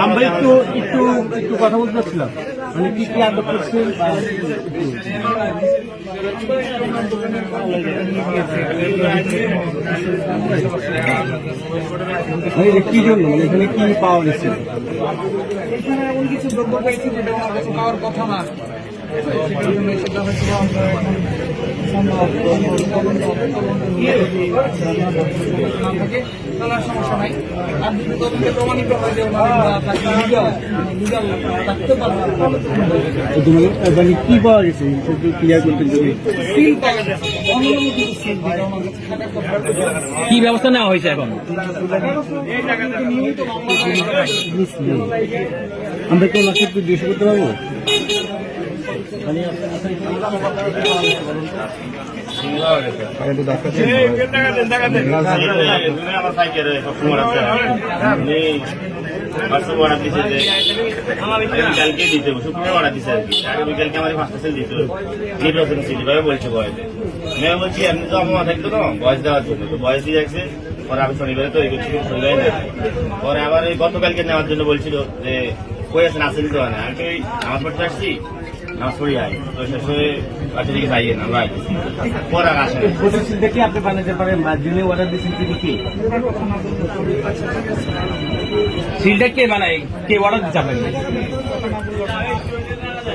আমরা একটু কথা বলতে চাচ্ছিলাম, মানে কি কি আদর করছেন কি জন্য, মানে এখানে কি পাওয়া গেছে? এখানে এমন কিছু দ্রব্য পেয়েছি যেটা আমার কাছে পাওয়ার কথা না, সেটার জন্য সেটা হয়তো থাকে, তাহলে আর সমস্যা নাই। আর যদি তদন্তে প্রমাণিত হয় যে তাকে লিগাল রাখতে পারবে, মানে কি পাওয়া গেছে ক্লিয়ার করতে যদি সিল পাওয়া গেছে, অনুমোদিত সিল যেটা আমার কাছে থাকার কথা। কি ব্যবস্থা নেওয়া হয়েছে এখন? এই টাকাটা নিয়মিত মামলা আমরা কেউ লাখে জিজ্ঞেস করতে পারবো? কালকে দিতে শুক্রবার অর্ডার দিচ্ছে আর কি, আগে বিকালকে আমার 5টা সেল দিতে নির্বাচন ছিল এভাবে বলছে বয়সে। মেয়ে বলছি এমনি তো আমার থাকতো না বয়স দেওয়ার জন্য, তো বয়স দিয়ে যাচ্ছে। পরে আমি শনিবারে তৈরি করছি, শনিবারে নেয়। পরে আবার ওই গতকালকে নেওয়ার জন্য বলছিল যে কই আছেন, আসেন তো না। আমি তো ওই নামাজ পড়তে আসছি, নামাজ পড়ি আই তো শেষ হয়ে বাচ্চা দিকে যাইয়ে না ভাই পরে আর আসে দেখি আপনি বানাতে পারেন, যিনি অর্ডার দিচ্ছেন তিনি কি? সিলটা কে বানায়, কে অর্ডার দিচ্ছে আপনাকে?